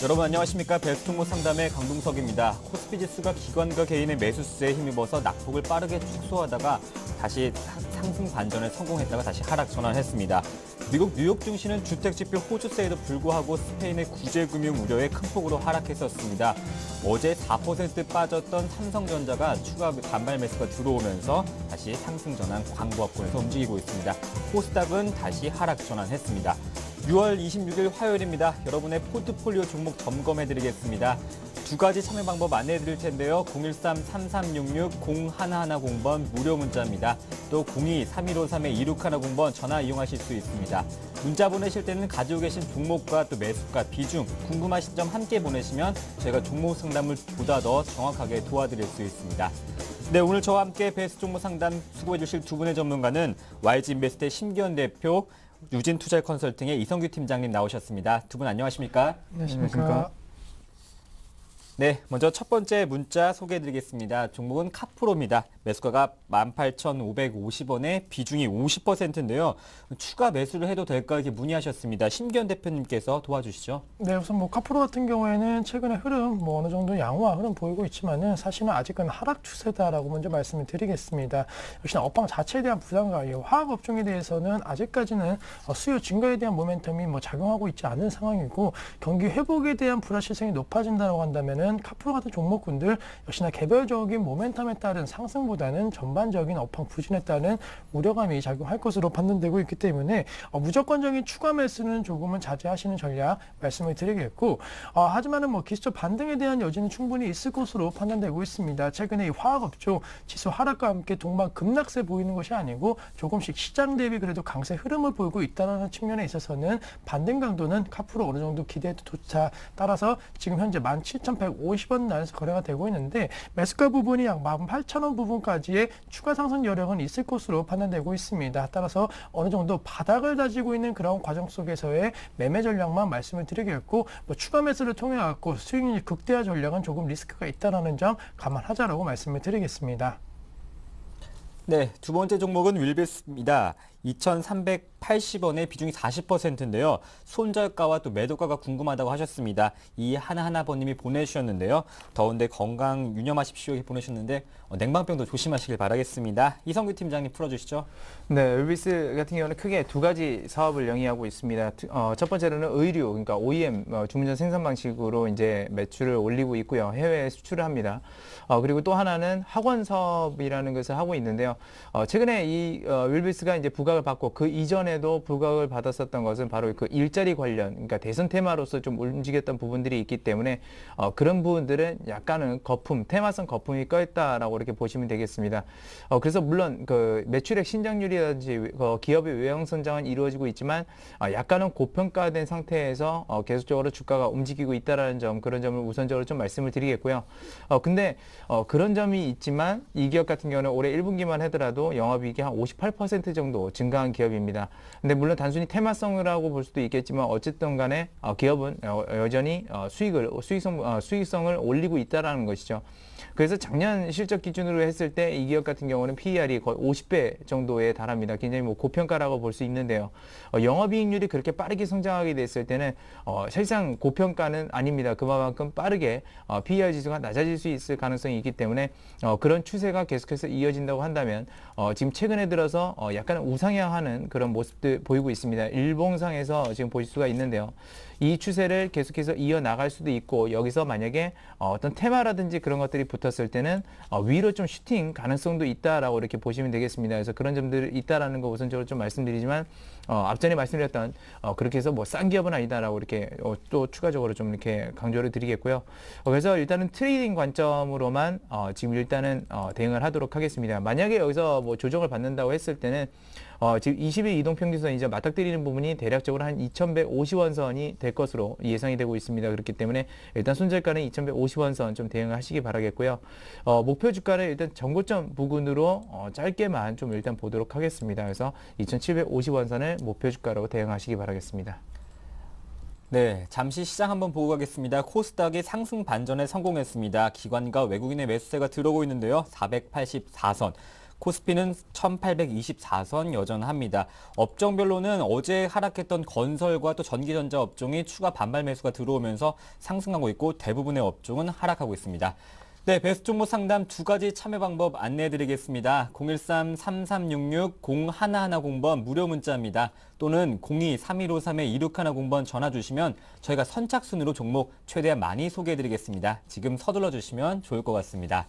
여러분 안녕하십니까. 베스트종목 상담의 강동석입니다. 코스피 지수가 기관과 개인의 매수세에 힘입어서 낙폭을 빠르게 축소하다가 다시 상승 반전에 성공했다가 다시 하락 전환했습니다. 미국 뉴욕 증시는 주택지표 호주세에도 불구하고 스페인의 구제금융 우려에 큰 폭으로 하락했었습니다. 어제 4% 빠졌던 삼성전자가 추가 반발 매수가 들어오면서 다시 상승 전환 광부합권에서 움직이고 있습니다. 코스닥은 다시 하락 전환했습니다. 6월 26일 화요일입니다. 여러분의 포트폴리오 종목 점검해드리겠습니다. 두 가지 참여 방법 안내해드릴 텐데요. 013-3366-0110번 무료 문자입니다. 또 02-3153-2610번 전화 이용하실 수 있습니다. 문자 보내실 때는 가지고 계신 종목과 또 매수가, 비중, 궁금하신 점 함께 보내시면 저희가 종목 상담을 보다 더 정확하게 도와드릴 수 있습니다. 네, 오늘 저와 함께 베스트 종목 상담 수고해 주실 두 분의 전문가는 YG인베스트의 심기현 대표, 유진투자 컨설팅의 이성규 팀장님 나오셨습니다. 두 분 안녕하십니까? 안녕하십니까? 네, 먼저 첫 번째 문자 소개해드리겠습니다. 종목은 카프로입니다. 매수가가 18,550원에 비중이 50%인데요. 추가 매수를 해도 될까 이렇게 문의하셨습니다. 심기현 대표님께서 도와주시죠. 네, 우선 카프로 같은 경우에는 최근에 흐름 어느 정도 양호한 흐름 보이고 있지만은 사실은 아직은 하락 추세다라고 먼저 말씀을 드리겠습니다. 역시나 업황 자체에 대한 부담과 화학 업종에 대해서는 아직까지는 수요 증가에 대한 모멘텀이 작용하고 있지 않은 상황이고 경기 회복에 대한 불확실성이 높아진다고 한다면은 카프로 같은 종목군들 역시나 개별적인 모멘텀에 따른 상승보다는 전반적인 업황 부진에 따른 우려감이 작용할 것으로 판단되고 있기 때문에 무조건적인 추가 매수는 조금은 자제하시는 전략 말씀을 드리겠고 하지만은 기술적 반등에 대한 여지는 충분히 있을 것으로 판단되고 있습니다. 최근에 이 화학업종 지수 하락과 함께 동반 급락세 보이는 것이 아니고 조금씩 시장 대비 그래도 강세 흐름을 보이고 있다는 측면에 있어서는 반등 강도는 카프로 어느 정도 기대해도 좋다. 따라서 지금 현재 17,150원 라인에서 거래가 되고 있는데 매수가 부분이 약 18,000원 부분까지의 추가 상승 여력은 있을 것으로 판단되고 있습니다. 따라서 어느 정도 바닥을 다지고 있는 그런 과정 속에서의 매매 전략만 말씀을 드리겠고 추가 매수를 통해 갖고 수익률 극대화 전략은 조금 리스크가 있다는 점 감안하자라고 말씀을 드리겠습니다. 네, 두 번째 종목은 윌베스입니다. 2,380원에 비중이 40%인데요. 손절가와 또 매도가가 궁금하다고 하셨습니다. 이 하나하나번님이 보내주셨는데요. 더운데 건강 유념하십시오 이렇게 보내셨는데 냉방병도 조심하시길 바라겠습니다. 이성규 팀장님 풀어주시죠. 네, 윌비스 같은 경우는 크게 두 가지 사업을 영위하고 있습니다. 첫 번째로는 의류, 그러니까 OEM 주문전 생산 방식으로 이제 매출을 올리고 있고요. 해외에 수출을 합니다. 그리고 또 하나는 학원 사업이라는 것을 하고 있는데요. 최근에 이 윌비스가 이제 부각을 받고 그 이전에도 부각을 받았었던 것은 바로 그 일자리 관련, 그러니까 대선 테마로서 좀 움직였던 부분들이 있기 때문에 그런 부분들은 약간은 거품, 테마성 거품이 껴있다라고 이렇게 보시면 되겠습니다. 그래서 물론 그 매출액 신장률이라든지 기업의 외형 선장은 이루어지고 있지만 약간은 고평가된 상태에서 계속적으로 주가가 움직이고 있다라는 점, 그런 점을 우선적으로 좀 말씀을 드리겠고요. 근데 그런 점이 있지만 이 기업 같은 경우는 올해 1분기만 하더라도 영업이익이 한 58% 정도 증가한 기업입니다. 근데 물론 단순히 테마성이라고 볼 수도 있겠지만 어쨌든 간에 기업은 여전히 수익성을 올리고 있다라는 것이죠. 그래서 작년 실적 기준으로 했을 때 이 기업 같은 경우는 PER이 거의 50배 정도에 달합니다. 굉장히 고평가라고 볼 수 있는데요. 영업이익률이 그렇게 빠르게 성장하게 됐을 때는 사실상 고평가는 아닙니다. 그만큼 빠르게 PER 지수가 낮아질 수 있을 가능성이 있기 때문에 그런 추세가 계속해서 이어진다고 한다면 지금 최근에 들어서 약간 우상향하는 그런 모습들 보이고 있습니다. 일봉상에서 지금 보실 수가 있는데요. 이 추세를 계속해서 이어나갈 수도 있고 여기서 만약에 어떤 테마라든지 그런 것들이 붙었을 때는 위로 좀 슈팅 가능성도 있다라고 이렇게 보시면 되겠습니다. 그래서 그런 점들이 있다라는 거 우선적으로 좀 말씀드리지만 앞전에 말씀드렸던 그렇게 해서 싼 기업은 아니다라고 이렇게 또 추가적으로 좀 이렇게 강조를 드리겠고요. 그래서 일단은 트레이딩 관점으로만 지금 일단은 대응을 하도록 하겠습니다. 만약에 여기서 조정을 받는다고 했을 때는 지금 20일 이동평균선 이제 맞닥뜨리는 부분이 대략적으로 한 2,150원 선이 될 것으로 예상이 되고 있습니다. 그렇기 때문에 일단 손절가는 2,150원 선 좀 대응을 하시기 바라겠고요. 목표 주가를 일단 전고점 부근으로 짧게만 좀 일단 보도록 하겠습니다. 그래서 2,750원 선을 목표 주가로 대응하시기 바라겠습니다. 네, 잠시 시장 한번 보고 가겠습니다. 코스닥이 상승 반전에 성공했습니다. 기관과 외국인의 매수세가 들어오고 있는데요. 484선. 코스피는 1824선 여전합니다. 업종별로는 어제 하락했던 건설과 또 전기전자 업종이 추가 반발 매수가 들어오면서 상승하고 있고 대부분의 업종은 하락하고 있습니다. 네, 배수 종목 상담 두 가지 참여 방법 안내해드리겠습니다. 013-3366-0110번 무료 문자입니다. 또는 02-3153-2610번 전화 주시면 저희가 선착순으로 종목 최대한 많이 소개해드리겠습니다. 지금 서둘러 주시면 좋을 것 같습니다.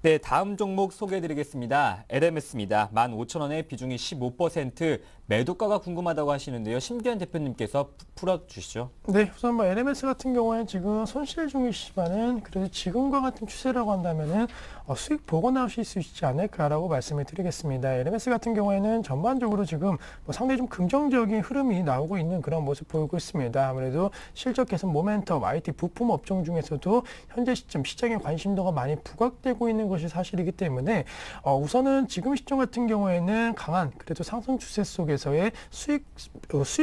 네, 다음 종목 소개해드리겠습니다. LMS입니다. 15,000원에 비중이 15%, 매도가가 궁금하다고 하시는데요. 심기현 대표님께서 풀어주시죠. 네, 우선 뭐 LMS 같은 경우에는 지금 손실 중이시지만은 그래도 지금과 같은 추세라고 한다면은 수익 보고 나오실 수 있지 않을까라고 말씀을 드리겠습니다. LMS 같은 경우에는 전반적으로 지금 뭐 상당히 좀 긍정적인 흐름이 나오고 있는 그런 모습 보이고 있습니다. 아무래도 실적 개선 모멘텀, IT 부품 업종 중에서도 현재 시점 시장의 관심도가 많이 부각되고 있는 것이 사실이기 때문에 우선은 지금 시점 같은 경우에는 강한 그래도 상승 추세 속에서의 수익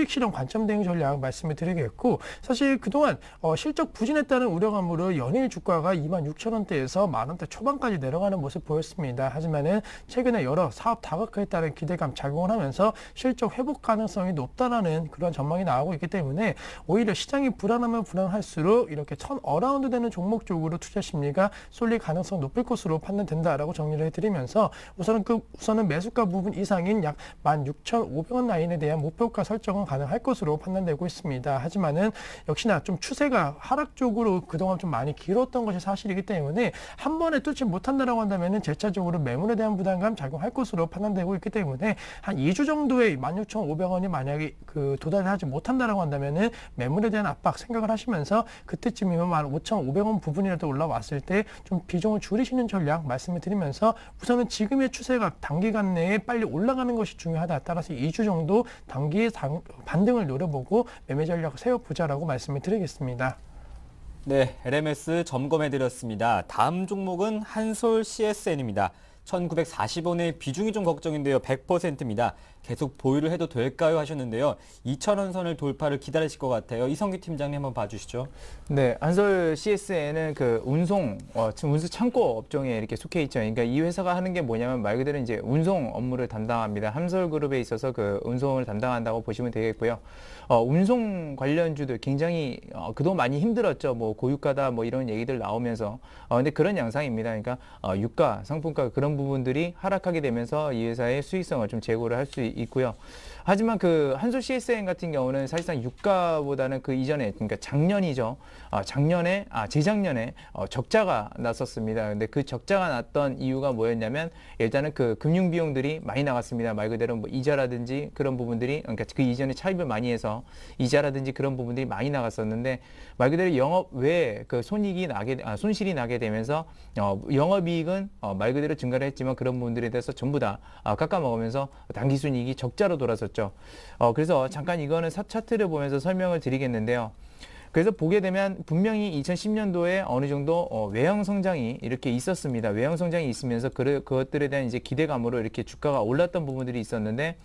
실현 관점 대응 전략 말씀을 드리겠고, 사실 그동안 실적 부진에 따른 우려감으로 연일 주가가 26,000원대에서 만원대 초반까지 내려가는 모습 보였습니다. 하지만은 최근에 여러 사업 다각화에 따른 기대감 작용을 하면서 실적 회복 가능성이 높다라는 그런 전망이 나오고 있기 때문에 오히려 시장이 불안하면 불안할수록 이렇게 어라운드 되는 종목 쪽으로 투자 심리가 쏠릴 가능성 높을 것으로 판단된다라고 정리를 해드리면서 우선은 매수가 부분 이상인 약 16,500원 라인에 대한 목표가 설정은 가능할 것으로 판단되고 있습니다. 하지만은 역시나 좀 추세가 하락 쪽으로 그동안 좀 많이 길었던 것이 사실이기 때문에 한 번에 뚫지 못한다라고 한다면은 재차적으로 매물에 대한 부담감 작용할 것으로 판단되고 있기 때문에 한 2주 정도의 16,500원이 만약에 도달하지 못한다라고 한다면은 매물에 대한 압박 생각을 하시면서 그때쯤이면 15,500원 부분이라도 올라왔을 때 좀 비중을 줄이시는 전략 말씀을 드리면서 우선은 지금의 추세가 단기간 내에 빨리 올라가는 것이 중요하다. 따라서 2주 정도 단기의 반등을 노려보고 매매 전략을 세워보자라고 말씀을 드리겠습니다. 네, LMS 점검해드렸습니다. 다음 종목은 한솔 CSN입니다. 1940원의 비중이 좀 걱정인데요. 100%입니다. 계속 보유를 해도 될까요? 하셨는데요. 2,000원 선을 돌파를 기다리실 것 같아요. 이성규 팀장님 한번 봐주시죠. 네, 한솔 CSN은 그 운송 창고 업종에 이렇게 속해 있죠. 그러니까 이 회사가 하는 게 뭐냐면 말 그대로 이제 운송 업무를 담당합니다. 한솔그룹에 있어서 그 운송을 담당한다고 보시면 되겠고요. 운송 관련주들 굉장히 그동안 많이 힘들었죠. 뭐 고유가다 뭐 이런 얘기들 나오면서 근데 그런 양상입니다. 그러니까 유가, 상품가 그런 부분들이 하락하게 되면서 이 회사의 수익성을 좀 제고를 할 수 있고요. 하지만 그 한솔 CSN 같은 경우는 사실상 유가보다는 그 이전에, 그러니까 작년이죠. 재작년에 적자가 났었습니다. 근데 그 적자가 났던 이유가 뭐였냐면 일단은 그 금융 비용들이 많이 나갔습니다. 말 그대로 뭐 이자라든지 그런 부분들이, 그러니까 그 이전에 차입을 많이 해서 이자라든지 그런 부분들이 많이 나갔었는데 말 그대로 영업 외에 그 손실이 나게 되면서 영업이익은 말 그대로 증가를 했지만 그런 부분들에 대해서 전부 다 깎아먹으면서 당기순이익이 적자로 돌아섰죠. 그래서 잠깐 이거는 차트를 보면서 설명을 드리겠는데요. 그래서 보게 되면 분명히 2010년도에 어느 정도 외형 성장이 이렇게 있었습니다. 외형 성장이 있으면서 그것들에 대한 이제 기대감으로 이렇게 주가가 올랐던 부분들이 있었는데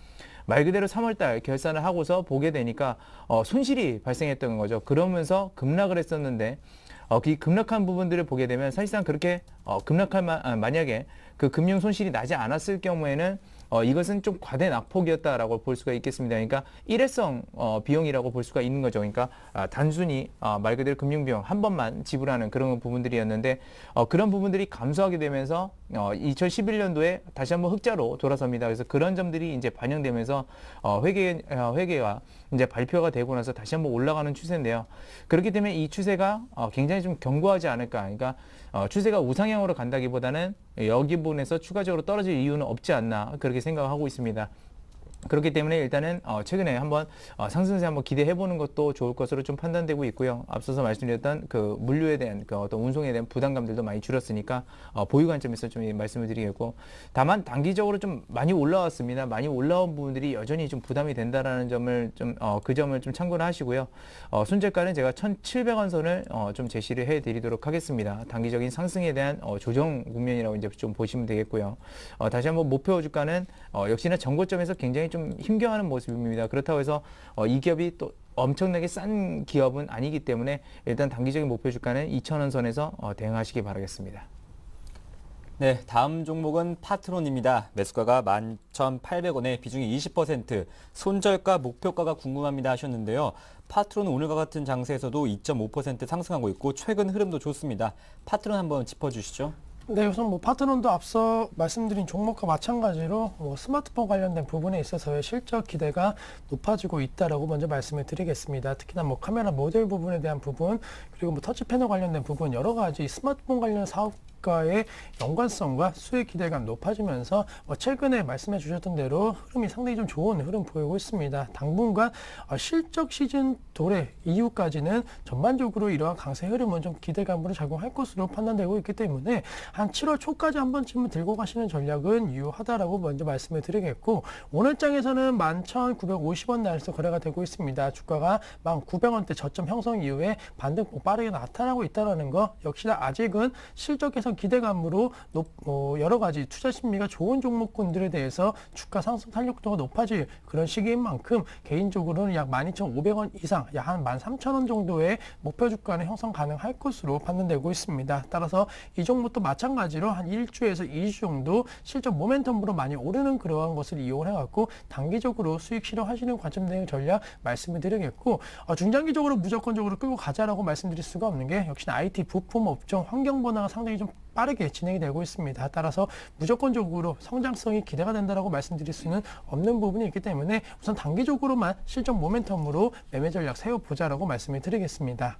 말 그대로 3월달 결산을 하고서 보게 되니까 손실이 발생했던 거죠. 그러면서 급락을 했었는데 이 급락한 부분들을 보게 되면 사실상 그렇게 만약에 그 금융 손실이 나지 않았을 경우에는 이것은 좀 과대 낙폭이었다라고 볼 수가 있겠습니다. 그러니까 일회성 비용이라고 볼 수가 있는 거죠. 그러니까 단순히 말 그대로 금융 비용 한 번만 지불하는 그런 부분들이었는데 그런 부분들이 감소하게 되면서 2011년도에 다시 한번 흑자로 돌아섭니다. 그래서 그런 점들이 이제 반영되면서 회계가 이제 발표가 되고 나서 다시 한번 올라가는 추세인데요. 그렇기 때문에 이 추세가 굉장히 좀 견고하지 않을까. 그러니까 추세가 우상향으로 간다기보다는 여기 부분에서 추가적으로 떨어질 이유는 없지 않나 그렇게 생각하고 있습니다. 그렇기 때문에 일단은 최근에 한번 상승세 한번 기대해 보는 것도 좋을 것으로 좀 판단되고 있고요. 앞서서 말씀드렸던 그 물류에 대한 그 어떤 운송에 대한 부담감들도 많이 줄었으니까 보유 관점에서 좀 말씀을 드리겠고, 다만 단기적으로 좀 많이 올라왔습니다. 많이 올라온 부분들이 여전히 좀 부담이 된다라는 점을 그 점을 좀 참고를 하시고요. 손절가는 제가 1,700원 선을 좀 제시를 해 드리도록 하겠습니다. 단기적인 상승에 대한 조정 국면이라고 이제 좀 보시면 되겠고요. 다시 한번 목표 주가는 역시나 전고점에서 굉장히 좀 힘겨워하는 모습입니다. 그렇다고 해서 이 기업이 또 엄청나게 싼 기업은 아니기 때문에 일단 단기적인 목표 주가는 2,000원 선에서 대응하시기 바라겠습니다. 네, 다음 종목은 파트론입니다. 매수가가 11,800원에 비중이 20%, 손절가, 목표가가 궁금합니다 하셨는데요. 파트론은 오늘과 같은 장세에서도 2.5% 상승하고 있고 최근 흐름도 좋습니다. 파트론 한번 짚어주시죠. 네, 우선 뭐 파트론도 앞서 말씀드린 종목과 마찬가지로 뭐 스마트폰 관련된 부분에 있어서의 실적 기대가 높아지고 있다라고 먼저 말씀을 드리겠습니다. 특히나 뭐 카메라 모듈 부분에 대한 부분, 그리고 뭐 터치 패널 관련된 부분, 여러 가지 스마트폰 관련 사업과의 연관성과 수익 기대감 높아지면서 최근에 말씀해 주셨던 대로 흐름이 상당히 좀 좋은 흐름 보이고 있습니다. 당분간 실적 시즌 도래 이후까지는 전반적으로 이러한 강세 흐름은 좀 기대감으로 작용할 것으로 판단되고 있기 때문에 한 7월 초까지 한 번쯤은 들고 가시는 전략은 유효하다라고 먼저 말씀을 드리겠고, 오늘 장에서는 11,950원 나에서 거래가 되고 있습니다. 주가가 1,900원대 저점 형성 이후에 반등폭 빠르게 나타나고 있다는 거, 역시나 아직은 실적 개선 기대감으로 여러 가지 투자 심리가 좋은 종목군들에 대해서 주가 상승 탄력도가 높아질 그런 시기인 만큼 개인적으로는 약 12,500원 이상, 약 한 13,000원 정도의 목표 주가는 형성 가능할 것으로 판단되고 있습니다. 따라서 이 종목도 마찬가지로 한 1주에서 2주 정도 실적 모멘텀으로 많이 오르는 그러한 것을 이용을 해갖고 단기적으로 수익 실현하시는 관점 대응 전략 말씀을 드리겠고, 중장기적으로 무조건적으로 끌고 가자라고 말씀드릴 수가 없는 게 역시나 IT 부품 업종 환경 변화가 상당히 좀 빠르게 진행이 되고 있습니다. 따라서 무조건적으로 성장성이 기대가 된다라고 말씀드릴 수는 없는 부분이 있기 때문에 우선 단기적으로만 실적 모멘텀으로 매매 전략 세워보자라고 말씀을 드리겠습니다.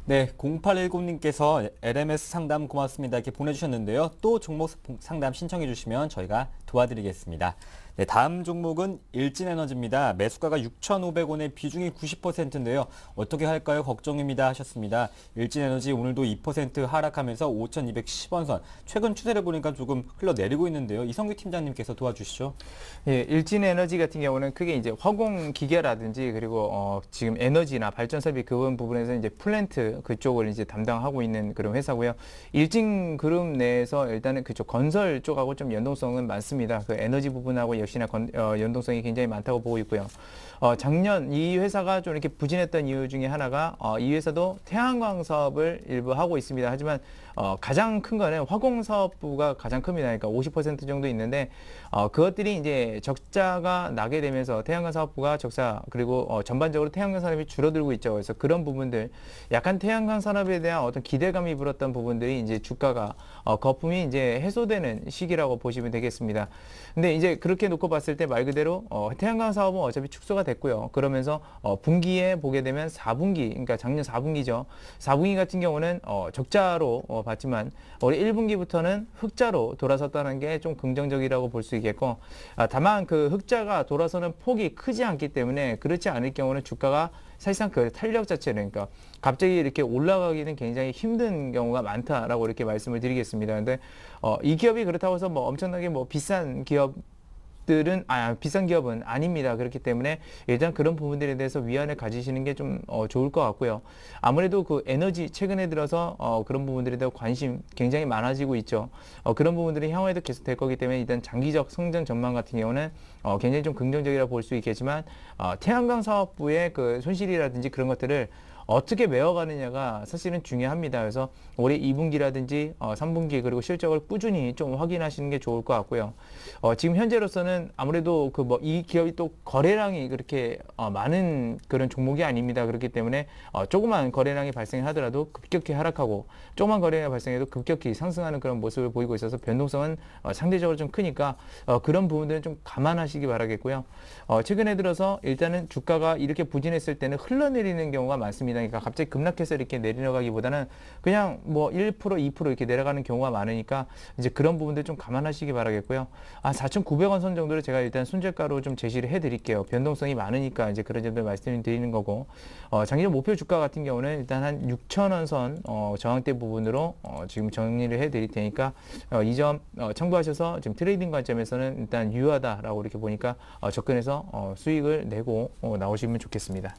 네, 0810님께서 LMS 상담 고맙습니다 이렇게 보내주셨는데요. 또 종목 상담 신청해 주시면 저희가 도와드리겠습니다. 네, 다음 종목은 일진에너지입니다. 매수가가 6,500원에 비중이 90%인데요. 어떻게 할까요? 걱정입니다 하셨습니다. 일진에너지 오늘도 2% 하락하면서 5,210원 선. 최근 추세를 보니까 조금 흘러내리고 있는데요. 이성규 팀장님께서 도와주시죠. 예, 일진에너지 같은 경우는 크게 이제 화공 기계라든지 그리고 지금 에너지나 발전 설비 그 부분에서 이제 플랜트 그쪽을 이제 담당하고 있는 그런 회사고요. 일진 그룹 내에서 일단은 그쪽 건설 쪽하고 좀 연동성은 많습니다. 그 에너지 부분하고 역시나 연동성이 굉장히 많다고 보고 있고요. 작년 이 회사가 좀 이렇게 부진했던 이유 중에 하나가 이 회사도 태양광 사업을 일부 하고 있습니다. 하지만 가장 큰 거는 화공 사업부가 가장 큽니다. 그러니까 50% 정도 있는데 그것들이 이제 적자가 나게 되면서 태양광 사업부가 적자, 그리고 전반적으로 태양광 산업이 줄어들고 있죠. 그래서 그런 부분들, 약간 태양광 산업에 대한 어떤 기대감이 불었던 부분들이 이제 주가가 거품이 이제 해소되는 시기라고 보시면 되겠습니다. 근데 이제 그렇게 놓고 봤을 때 말 그대로 태양광 사업은 어차피 축소가 됐고요. 그러면서 분기에 보게 되면 4분기, 그러니까 작년 4분기죠. 4분기 같은 경우는 적자로 봤지만 올해 1분기부터는 흑자로 돌아섰다는 게 좀 긍정적이라고 볼 수 있겠고, 다만 그 흑자가 돌아서는 폭이 크지 않기 때문에 그렇지 않을 경우는 주가가 사실상 그 탄력 자체는, 그러니까 갑자기 이렇게 올라가기는 굉장히 힘든 경우가 많다라고 이렇게 말씀을 드리겠습니다. 근데 이 기업이 그렇다고 해서 뭐 엄청나게 뭐 비싼 기업은 아닙니다. 그렇기 때문에 일단 그런 부분들에 대해서 위안을 가지시는 게 좀 좋을 것 같고요. 아무래도 그 에너지 최근에 들어서 그런 부분들에 대한 관심 굉장히 많아지고 있죠. 그런 부분들이 향후에도 계속 될 거기 때문에 일단 장기적 성장 전망 같은 경우는 굉장히 좀 긍정적이라고 볼 수 있겠지만 태양광 사업부의 그 손실이라든지 그런 것들을 어떻게 메워가느냐가 사실은 중요합니다. 그래서 올해 2분기라든지 3분기 그리고 실적을 꾸준히 좀 확인하시는 게 좋을 것 같고요. 지금 현재로서는 아무래도 그 뭐 이 기업이 또 거래량이 그렇게 많은 그런 종목이 아닙니다. 그렇기 때문에 조그만 거래량이 발생하더라도 급격히 하락하고, 조그만 거래량이 발생해도 급격히 상승하는 그런 모습을 보이고 있어서 변동성은 상대적으로 좀 크니까 그런 부분들은 좀 감안하시기 바라겠고요. 최근에 들어서 일단은 주가가 이렇게 부진했을 때는 흘러내리는 경우가 많습니다. 그러니까 갑자기 급락해서 이렇게 내려가기보다는 그냥 뭐 1%, 2% 이렇게 내려가는 경우가 많으니까 이제 그런 부분들 좀 감안하시기 바라겠고요. 4,900원 선 정도를 제가 일단 손절가로 좀 제시를 해드릴게요. 변동성이 많으니까 이제 그런 점들 말씀드리는 거고, 장기적 목표 주가 같은 경우는 일단 한 6,000원 선 저항대 부분으로 지금 정리를 해드릴 테니까 이 점 참고하셔서 지금 트레이딩 관점에서는 일단 유효하다라고 이렇게 보니까 접근해서 수익을 내고 나오시면 좋겠습니다.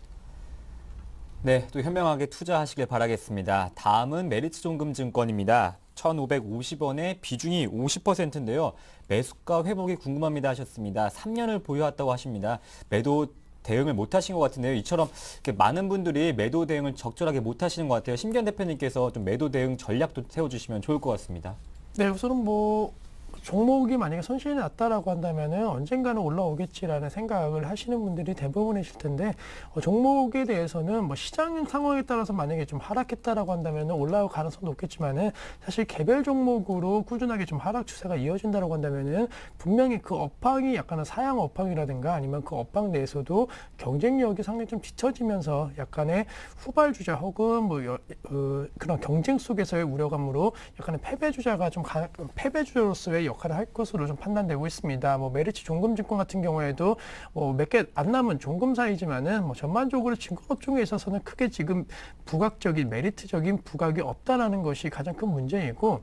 네, 또 현명하게 투자하시길 바라겠습니다. 다음은 메리츠종금증권입니다. 1,550원에 비중이 50%인데요. 매수가 회복이 궁금합니다 하셨습니다. 3년을 보유했다고 하십니다. 매도 대응을 못 하신 것 같은데요. 이처럼 이렇게 많은 분들이 매도 대응을 적절하게 못 하시는 것 같아요. 심기현 대표님께서 좀 매도 대응 전략도 세워주시면 좋을 것 같습니다. 네, 우선은 뭐 종목이 만약에 손실이 났다라고 한다면은 언젠가는 올라오겠지라는 생각을 하시는 분들이 대부분이실 텐데 종목에 대해서는 뭐 시장 상황에 따라서 만약에 좀 하락했다라고 한다면은 올라올 가능성도 높겠지만은 사실 개별 종목으로 꾸준하게 좀 하락 추세가 이어진다라고 한다면은 분명히 그 업황이 약간은 사양 업황이라든가 아니면 그 업황 내에서도 경쟁력이 상당히 좀 뒤처지면서 약간의 후발주자 혹은 뭐 그런 경쟁 속에서의 우려감으로 약간의 패배주자가 좀 패배주자로서의 역할을 할 것으로 좀 판단되고 있습니다. 뭐 메리츠 종금증권 같은 경우에도 뭐 몇 개 안 남은 종금사이지만은 뭐 전반적으로 증권업종에 있어서는 크게 지금 부각적인 메리트적인 부각이 없다라는 것이 가장 큰 문제이고.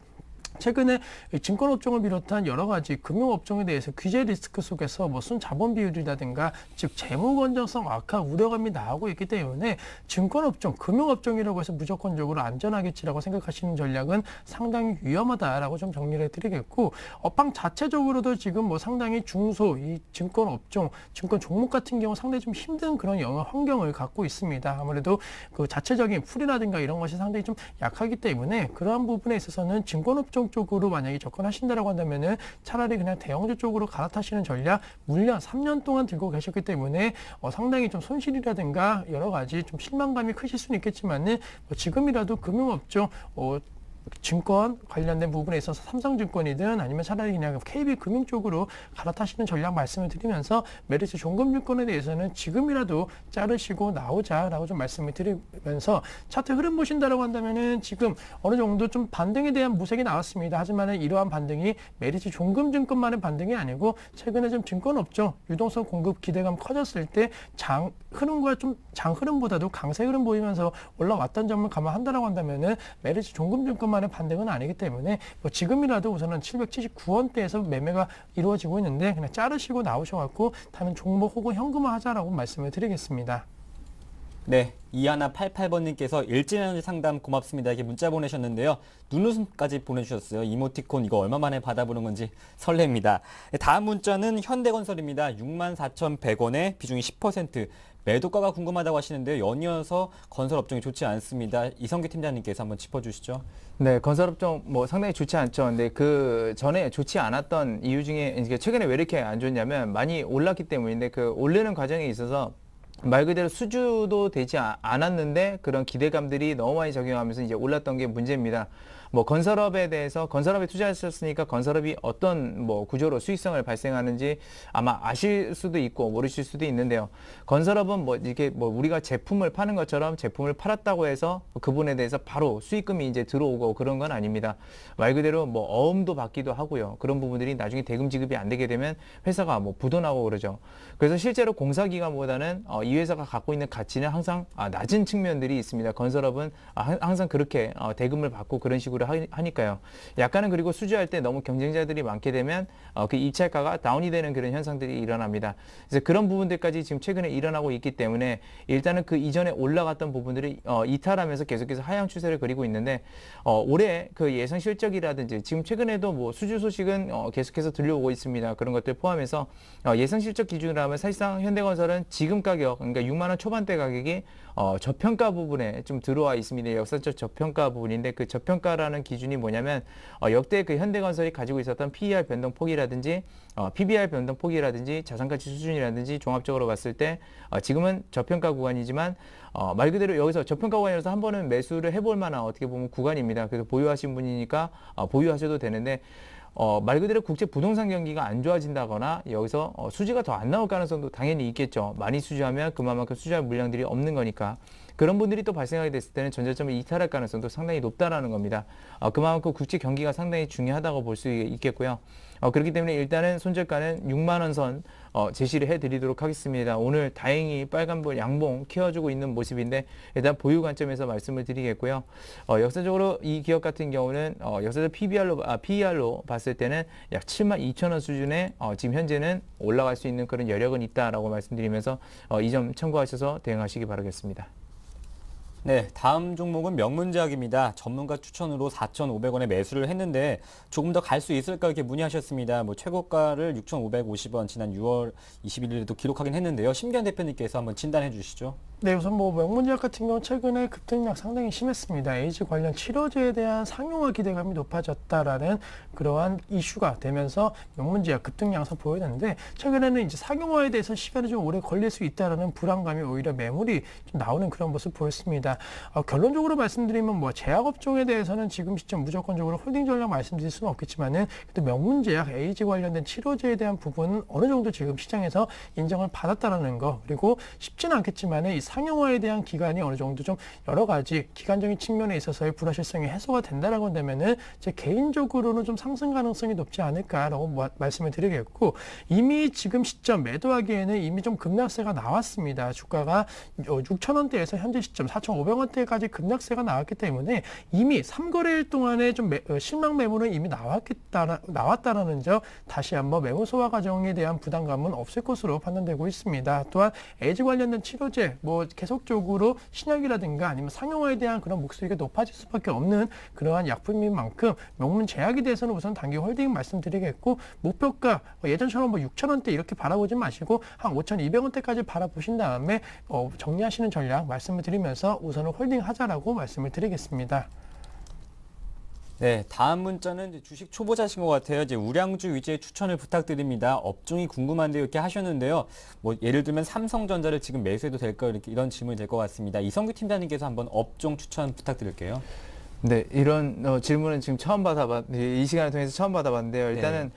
최근에 증권업종을 비롯한 여러 가지 금융업종에 대해서 규제 리스크 속에서 뭐 순자본 비율이라든가 즉 재무 건전성 악화 우려감이 나오고 있기 때문에 증권업종, 금융업종이라고 해서 무조건적으로 안전하겠지라고 생각하시는 전략은 상당히 위험하다라고 좀 정리를 해드리겠고 업황 자체적으로도 지금 뭐 상당히 중소 이 증권업종, 증권 종목 같은 경우 상당히 좀 힘든 그런 영업 환경을 갖고 있습니다. 아무래도 그 자체적인 풀이라든가 이런 것이 상당히 좀 약하기 때문에 그러한 부분에 있어서는 증권업종 쪽으로 만약에 접근하신다라고 한다면은 차라리 그냥 대형주 쪽으로 갈아타시는 전략 물량 3년 동안 들고 계셨기 때문에 상당히 좀 손실이라든가 여러 가지 좀 실망감이 크실 수는 있겠지만은 지금이라도 금융업종 증권 관련된 부분에 있어서 삼성증권이든 아니면 차라리 그냥 KB금융 쪽으로 갈아타시는 전략 말씀을 드리면서 메리츠 종금증권에 대해서는 지금이라도 자르시고 나오자라고 좀 말씀을 드리면서 차트 흐름 보신다라고 한다면은 지금 어느 정도 좀 반등에 대한 모색이 나왔습니다. 하지만은 이러한 반등이 메리츠 종금증권만의 반등이 아니고 최근에 좀 증권업종 유동성 공급 기대감 커졌을 때 장 흐름과 좀 장 흐름보다도 강세 흐름 보이면서 올라왔던 점을 감안한다라고 한다면은 메리츠 종금증권만의 반등은 아니기 때문에 뭐 지금이라도 우선은 779원대에서 매매가 이루어지고 있는데 그냥 자르시고 나오셔갖고 다른 종목 혹은 현금화 하자라고 말씀을 드리겠습니다. 네, 2188번님께서 일진에너지 상담 고맙습니다. 이렇게 문자 보내셨는데요. 눈웃음까지 보내주셨어요. 이모티콘 이거 얼마 만에 받아보는 건지 설렙니다. 다음 문자는 현대건설입니다. 64,100원에 비중이 10%. 매도가가 궁금하다고 하시는데요. 연이어서 건설업종이 좋지 않습니다. 이성규 팀장님께서 한번 짚어주시죠. 네, 건설업종 뭐 상당히 좋지 않죠. 근데 그 전에 좋지 않았던 이유 중에 이제 최근에 왜 이렇게 안 좋냐면 많이 올랐기 때문인데 그 오르는 과정에 있어서 말 그대로 수주도 되지 않았는데 그런 기대감들이 너무 많이 적용하면서 이제 올랐던 게 문제입니다. 뭐 건설업에 대해서 건설업에 투자하셨으니까 건설업이 어떤 뭐 구조로 수익성을 발생하는지 아마 아실 수도 있고 모르실 수도 있는데요. 건설업은 뭐 이게 뭐 우리가 제품을 파는 것처럼 제품을 팔았다고 해서 그분에 대해서 바로 수익금이 이제 들어오고 그런 건 아닙니다. 말 그대로 뭐 어음도 받기도 하고요. 그런 부분들이 나중에 대금 지급이 안 되게 되면 회사가 뭐 부도나고 그러죠. 그래서 실제로 공사기간보다는 이 회사가 갖고 있는 가치는 항상 낮은 측면들이 있습니다. 건설업은 항상 그렇게 대금을 받고 그런 식으로 하니까요. 약간은 그리고 수주할 때 너무 경쟁자들이 많게 되면 그 입찰가가 다운이 되는 그런 현상들이 일어납니다. 그래서 그런 부분들까지 지금 최근에 일어나고 있기 때문에 일단은 그 이전에 올라갔던 부분들이 이탈하면서 계속해서 하향 추세를 그리고 있는데 올해 그 예상 실적이라든지 지금 최근에도 뭐 수주 소식은 계속해서 들려오고 있습니다. 그런 것들 포함해서 예상 실적 기준으로 하면 사실상 현대건설은 지금 가격 그러니까 6만 원 초반대 가격이 저평가 부분에 좀 들어와 있습니다. 역사적 저평가 부분인데 그 저평가라는 기준이 뭐냐면 역대 그 현대건설이 가지고 있었던 PER 변동폭이라든지 PBR 변동폭이라든지 자산가치 수준이라든지 종합적으로 봤을 때 지금은 저평가 구간이지만 말 그대로 여기서 저평가 구간이라서 한 번은 매수를 해볼 만한 어떻게 보면 구간입니다. 그래서 보유하신 분이니까 보유하셔도 되는데 말 그대로 국제 부동산 경기가 안 좋아진다거나 여기서 수지가 더 안 나올 가능성도 당연히 있겠죠. 많이 수주하면 그만큼 수주할 물량들이 없는 거니까. 그런 분들이 또 발생하게 됐을 때는 전저점을 이탈할 가능성도 상당히 높다라는 겁니다. 그만큼 국제 경기가 상당히 중요하다고 볼 수 있겠고요. 그렇기 때문에 일단은 손절가는 6만 원 선 제시를 해드리도록 하겠습니다. 오늘 다행히 빨간불 양봉 키워주고 있는 모습인데 일단 보유 관점에서 말씀을 드리겠고요. 역사적으로 이 기업 같은 경우는 역사적 PER로 봤을 때는 약 7만 2천 원 수준에 지금 현재는 올라갈 수 있는 그런 여력은 있다라고 말씀드리면서 이 점 참고하셔서 대응하시기 바라겠습니다. 네, 다음 종목은 명문제약입니다. 전문가 추천으로 4,500원에 매수를 했는데 조금 더 갈 수 있을까 이렇게 문의하셨습니다. 최고가를 6,550원 지난 6월 21일에도 기록하긴 했는데요. 심기현 대표님께서 한번 진단해 주시죠. 네, 우선 명문제약 같은 경우 최근에 급등락 상당히 심했습니다. 에이즈 관련 치료제에 대한 상용화 기대감이 높아졌다라는 그러한 이슈가 되면서 명문제약 급등 양상 보였는데 최근에는 이제 상용화에 대해서 시간이 좀 오래 걸릴 수 있다라는 불안감이 오히려 매물이 좀 나오는 그런 모습 보였습니다. 결론적으로 말씀드리면 제약업종에 대해서는 지금 시점 무조건적으로 홀딩 전략 말씀드릴 수는 없겠지만은 그래도 명문제약 에이즈 관련된 치료제에 대한 부분은 어느 정도 지금 시장에서 인정을 받았다라는 거, 그리고 쉽지는 않겠지만은 이 상용화에 대한 기간이 어느 정도 좀 여러 가지 기간적인 측면에 있어서의 불확실성이 해소가 된다라고 한다면은 제 개인적으로는 좀 상승 가능성이 높지 않을까라고 말씀을 드리겠고, 이미 지금 시점 매도하기에는 이미 좀 급락세가 나왔습니다. 주가가 6,000원대에서 현재 시점 4,500원대까지 급락세가 나왔기 때문에 이미 3거래일 동안에 좀 실망 매물은 이미 나왔다라는 점, 다시 한번 매물 소화 과정에 대한 부담감은 없을 것으로 판단되고 있습니다. 또한 에이즈 관련된 치료제 계속적으로 신약이라든가 아니면 상용화에 대한 그런 목소리가 높아질 수밖에 없는 그러한 약품인 만큼 명문제약에 대해서는 우선 단기 홀딩 말씀드리겠고, 목표가 예전처럼 6,000원대 이렇게 바라보지 마시고 한 5,200원대까지 바라보신 다음에 정리하시는 전략 말씀을 드리면서 우선은 홀딩하자라고 말씀을 드리겠습니다. 네, 다음 문자는 이제 주식 초보자신 것 같아요. 이제 우량주 위주의 추천을 부탁드립니다. 업종이 궁금한데 이렇게 하셨는데요. 예를 들면 삼성전자를 지금 매수해도 될까 이렇게 이런 질문이 될 것 같습니다. 이성규 팀장님께서 한번 업종 추천 부탁드릴게요. 네, 이런 질문은 지금 이 시간을 통해서 처음 받아봤는데요. 일단은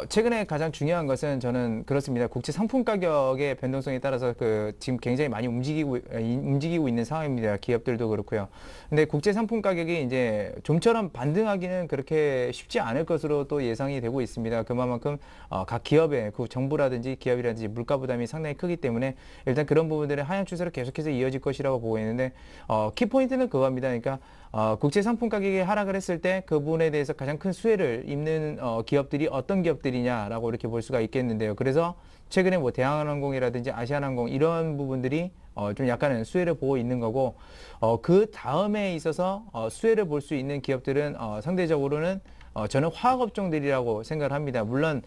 최근에 가장 중요한 것은 저는 그렇습니다. 국제 상품 가격의 변동성에 따라서 지금 굉장히 많이 움직이고 있는 상황입니다. 기업들도 그렇고요. 근데 국제 상품 가격이 이제 좀처럼 반등하기는 그렇게 쉽지 않을 것으로 또 예상이 되고 있습니다. 그만큼 각 기업의 정부라든지 기업이라든지 물가 부담이 상당히 크기 때문에 일단 그런 부분들의 하향 추세로 계속해서 이어질 것이라고 보고 있는데 키포인트는 그겁니다. 그러니까 국제 상품 가격이 하락을 했을 때 그 부분에 대해서 가장 큰 수혜를 입는 기업들이 어떤 기업들이냐라고 이렇게 볼 수가 있겠는데요. 그래서 최근에 대한항공이라든지 아시아나항공 이런 부분들이 좀 약간은 수혜를 보고 있는 거고, 그 다음에 있어서 수혜를 볼 수 있는 기업들은 상대적으로는 저는 화학업종들이라고 생각을 합니다. 물론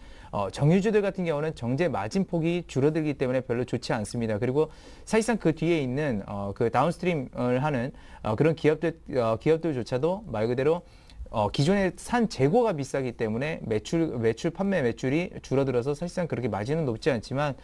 정유주들 같은 경우는 정제 마진폭이 줄어들기 때문에 별로 좋지 않습니다. 그리고 사실상 그 뒤에 있는 그 다운스트림을 하는 그런 기업들조차도 말 그대로 기존에 산 재고가 비싸기 때문에 판매 매출이 줄어들어서 사실상 그렇게 마진은 높지 않지만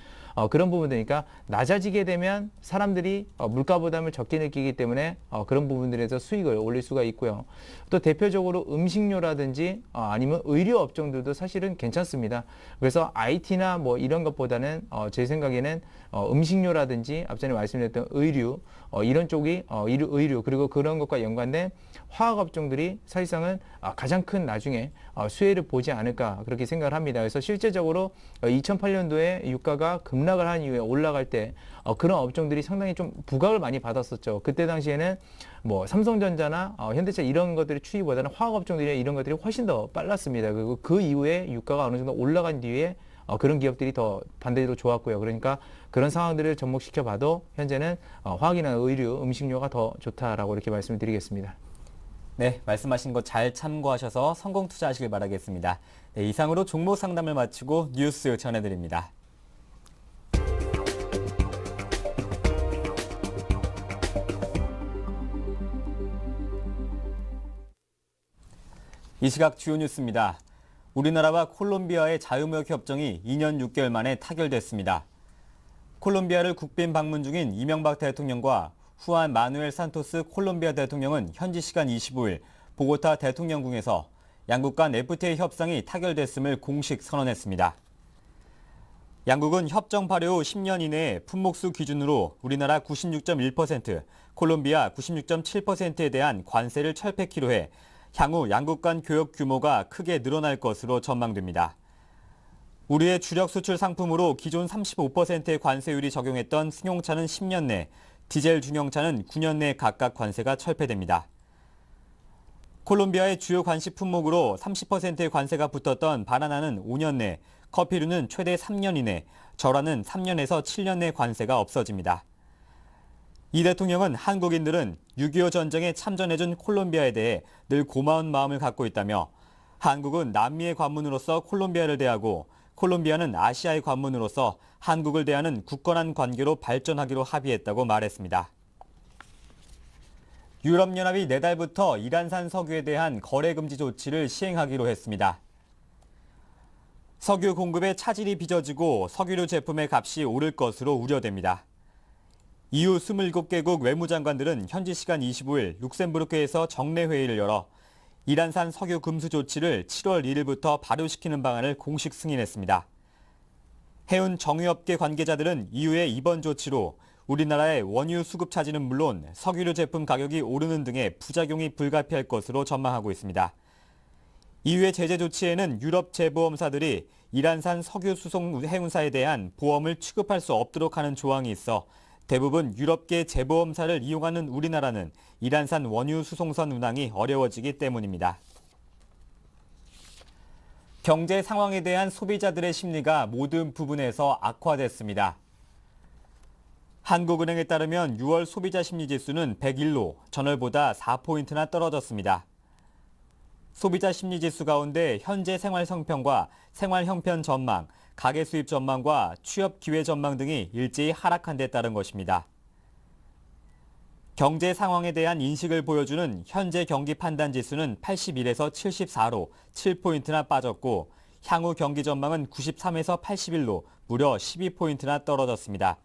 그런 부분들이니까 낮아지게 되면 사람들이 물가 부담을 적게 느끼기 때문에 그런 부분들에서 수익을 올릴 수가 있고요. 또 대표적으로 음식료라든지 아니면 의료 업종들도 사실은 괜찮습니다. 그래서 IT나 이런 것보다는 제 생각에는 음식료라든지 앞전에 말씀드렸던 의류 이런 쪽이 의류 그리고 그런 것과 연관된 화학 업종들이 사실상은 가장 큰 나중에 수혜를 보지 않을까 그렇게 생각을 합니다. 그래서 실제적으로 2008년도에 유가가 급락을 한 이후에 올라갈 때 그런 업종들이 상당히 좀 부각을 많이 받았었죠. 그때 당시에는 삼성전자나 현대차 이런 것들이 추이보다는 화학 업종들이 이런 것들이 훨씬 더 빨랐습니다. 그리고 그 이후에 유가가 어느 정도 올라간 뒤에 그런 기업들이 더 반대로 좋았고요. 그러니까 그런 상황들을 접목시켜 봐도 현재는 화학이나 의류, 음식료가 더 좋다라고 이렇게 말씀을 드리겠습니다. 네, 말씀하신 거 잘 참고하셔서 성공 투자하시길 바라겠습니다. 네, 이상으로 종목 상담을 마치고 뉴스 전해드립니다. 이 시각 주요 뉴스입니다. 우리나라와 콜롬비아의 자유무역 협정이 2년 6개월 만에 타결됐습니다. 콜롬비아를 국빈 방문 중인 이명박 대통령과 후안 마누엘 산토스 콜롬비아 대통령은 현지 시간 25일 보고타 대통령궁에서 양국 간 FTA 협상이 타결됐음을 공식 선언했습니다. 양국은 협정 발효 후 10년 이내에 품목수 기준으로 우리나라 96.1%, 콜롬비아 96.7%에 대한 관세를 철폐키로 해 향후 양국 간 교역 규모가 크게 늘어날 것으로 전망됩니다. 우리의 주력 수출 상품으로 기존 35%의 관세율이 적용했던 승용차는 10년 내, 디젤 중형차는 9년 내 각각 관세가 철폐됩니다. 콜롬비아의 주요 관시 품목으로 30%의 관세가 붙었던 바나나는 5년 내, 커피류는 최대 3년 이내, 절화는 3년에서 7년 내 관세가 없어집니다. 이 대통령은 한국인들은 6.25 전쟁에 참전해준 콜롬비아에 대해 늘 고마운 마음을 갖고 있다며 한국은 남미의 관문으로서 콜롬비아를 대하고 콜롬비아는 아시아의 관문으로서 한국을 대하는 굳건한 관계로 발전하기로 합의했다고 말했습니다. 유럽연합이 내달부터 이란산 석유에 대한 거래 금지 조치를 시행하기로 했습니다. 석유 공급에 차질이 빚어지고 석유류 제품의 값이 오를 것으로 우려됩니다. EU 27개국 외무장관들은 현지 시간 25일 룩셈부르크에서 정례회의를 열어 이란산 석유 금수 조치를 7월 1일부터 발효시키는 방안을 공식 승인했습니다. 해운 정유업계 관계자들은 EU의 이번 조치로 우리나라의 원유 수급 차질은 물론 석유류 제품 가격이 오르는 등의 부작용이 불가피할 것으로 전망하고 있습니다. EU의 제재 조치에는 유럽 재보험사들이 이란산 석유 수송 해운사에 대한 보험을 취급할 수 없도록 하는 조항이 있어 대부분 유럽계 재보험사를 이용하는 우리나라는 이란산 원유 수송선 운항이 어려워지기 때문입니다. 경제 상황에 대한 소비자들의 심리가 모든 부분에서 악화됐습니다. 한국은행에 따르면 6월 소비자 심리지수는 101로 전월보다 4포인트나 떨어졌습니다. 소비자 심리지수 가운데 현재 생활 성평과 생활 형편 전망, 가계 수입 전망과 취업 기회 전망 등이 일제히 하락한 데 따른 것입니다. 경제 상황에 대한 인식을 보여주는 현재 경기 판단 지수는 81에서 74로 7포인트나 빠졌고 향후 경기 전망은 93에서 81로 무려 12포인트나 떨어졌습니다.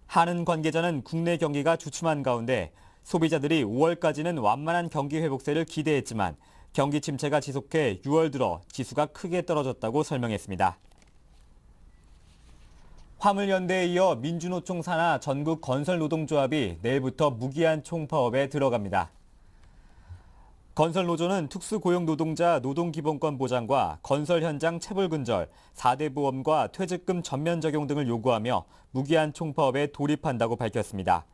한은 관계자는 국내 경기가 주춤한 가운데 소비자들이 5월까지는 완만한 경기 회복세를 기대했지만 경기 침체가 지속해 6월 들어 지수가 크게 떨어졌다고 설명했습니다. 화물연대에 이어 민주노총 산하 전국 건설노동조합이 내일부터 무기한 총파업에 들어갑니다. 건설노조는 특수고용노동자 노동기본권 보장과 건설 현장 체불근절, 4대 보험과 퇴직금 전면 적용 등을 요구하며 무기한 총파업에 돌입한다고 밝혔습니다.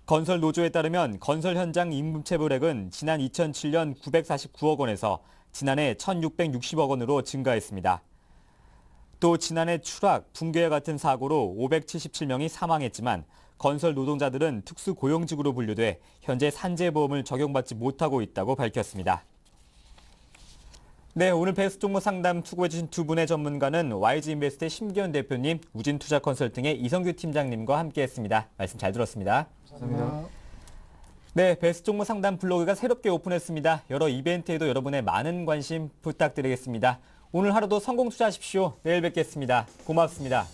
건설노조에 따르면 건설 현장 임금체불액은 지난 2007년 949억 원에서 지난해 1,660억 원으로 증가했습니다. 또 지난해 추락, 붕괴와 같은 사고로 577명이 사망했지만 건설 노동자들은 특수고용직으로 분류돼 현재 산재보험을 적용받지 못하고 있다고 밝혔습니다. 네, 오늘 베스트 종목 상담 투고해주신 두 분의 전문가는 YG인베스트의 심기현 대표님, 우진투자컨설팅의 이성규 팀장님과 함께했습니다. 말씀 잘 들었습니다. 감사합니다. 네, 베스트 종목 상담 블로그가 새롭게 오픈했습니다. 여러 이벤트에도 여러분의 많은 관심 부탁드리겠습니다. 오늘 하루도 성공 투자하십시오. 내일 뵙겠습니다. 고맙습니다.